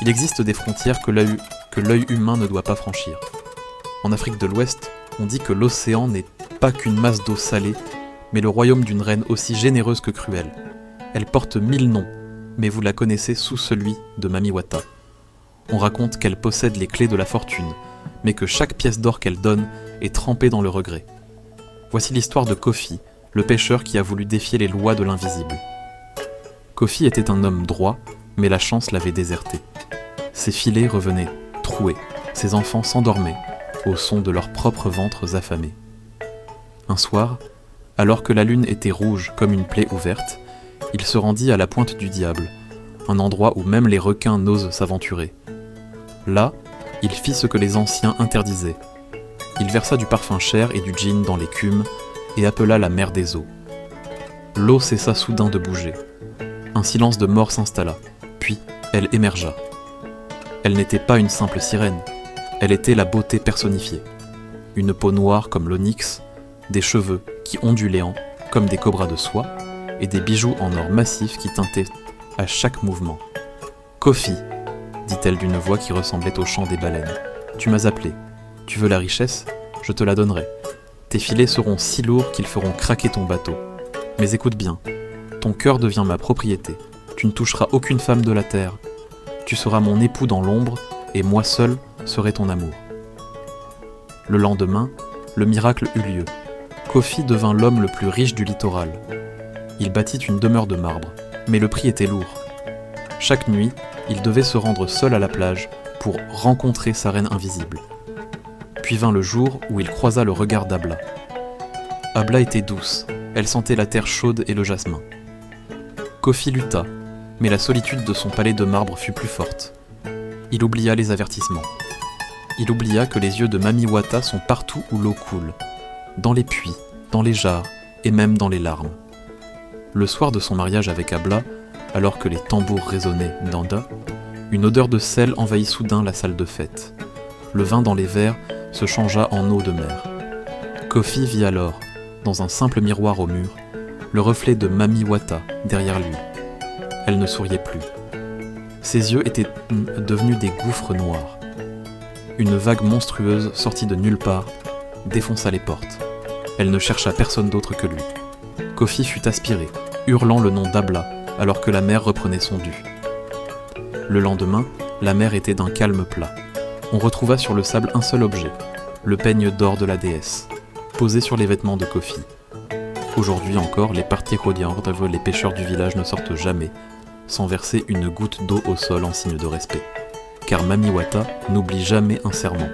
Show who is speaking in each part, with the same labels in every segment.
Speaker 1: Il existe des frontières que l'œil humain ne doit pas franchir. En Afrique de l'Ouest, on dit que l'océan n'est pas qu'une masse d'eau salée, mais le royaume d'une reine aussi généreuse que cruelle. Elle porte 1000 noms, mais vous la connaissez sous celui de Mami Wata. On raconte qu'elle possède les clés de la fortune, mais que chaque pièce d'or qu'elle donne est trempée dans le regret. Voici l'histoire de Kofi, le pêcheur qui a voulu défier les lois de l'invisible. Kofi était un homme droit, mais la chance l'avait déserté. Ses filets revenaient troués, ses enfants s'endormaient, au son de leurs propres ventres affamés. Un soir, alors que la lune était rouge comme une plaie ouverte, il se rendit à la pointe du diable, un endroit où même les requins n'osent s'aventurer. Là, il fit ce que les anciens interdisaient. Il versa du parfum cher et du gin dans l'écume et appela la mer des eaux. L'eau cessa soudain de bouger. Un silence de mort s'installa, puis elle émergea. Elle n'était pas une simple sirène, elle était la beauté personnifiée. Une peau noire comme l'onyx, des cheveux qui ondulaient comme des cobras de soie, et des bijoux en or massif qui tintaient à chaque mouvement. « Kofi !» dit-elle d'une voix qui ressemblait au chant des baleines. « Tu m'as appelé. Tu veux la richesse ? Je te la donnerai. Tes filets seront si lourds qu'ils feront craquer ton bateau. Mais écoute bien, ton cœur devient ma propriété. Tu ne toucheras aucune femme de la terre. Tu seras mon époux dans l'ombre, et moi seul serai ton amour. » Le lendemain, le miracle eut lieu. Kofi devint l'homme le plus riche du littoral. Il bâtit une demeure de marbre, mais le prix était lourd. Chaque nuit, il devait se rendre seul à la plage pour rencontrer sa reine invisible. Puis vint le jour où il croisa le regard d'Abla. Abla était douce, elle sentait la terre chaude et le jasmin. Kofi lutta, mais la solitude de son palais de marbre fut plus forte. Il oublia les avertissements. Il oublia que les yeux de Mami Wata sont partout où l'eau coule, dans les puits, dans les jarres et même dans les larmes. Le soir de son mariage avec Abla, alors que les tambours résonnaient d'Anda, une odeur de sel envahit soudain la salle de fête. Le vin dans les verres se changea en eau de mer. Kofi vit alors, dans un simple miroir au mur, le reflet de Mami Wata derrière lui. Elle ne souriait plus. Ses yeux étaient devenus des gouffres noirs. Une vague monstrueuse sortie de nulle part défonça les portes. Elle ne chercha personne d'autre que lui. Kofi fut aspiré, hurlant le nom d'Abla, alors que la mer reprenait son dû. Le lendemain, la mer était d'un calme plat. On retrouva sur le sable un seul objet, le peigne d'or de la déesse, posé sur les vêtements de Kofi. Aujourd'hui encore, les partirodiens, les pêcheurs du village ne sortent jamais sans verser une goutte d'eau au sol en signe de respect. Car Mami Wata n'oublie jamais un serment.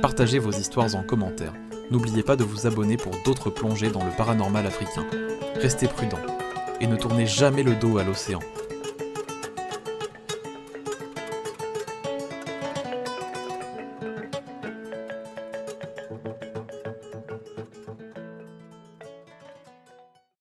Speaker 1: Partagez vos histoires en commentaire. N'oubliez pas de vous abonner pour d'autres plongées dans le paranormal africain. Restez prudents et ne tournez jamais le dos à l'océan.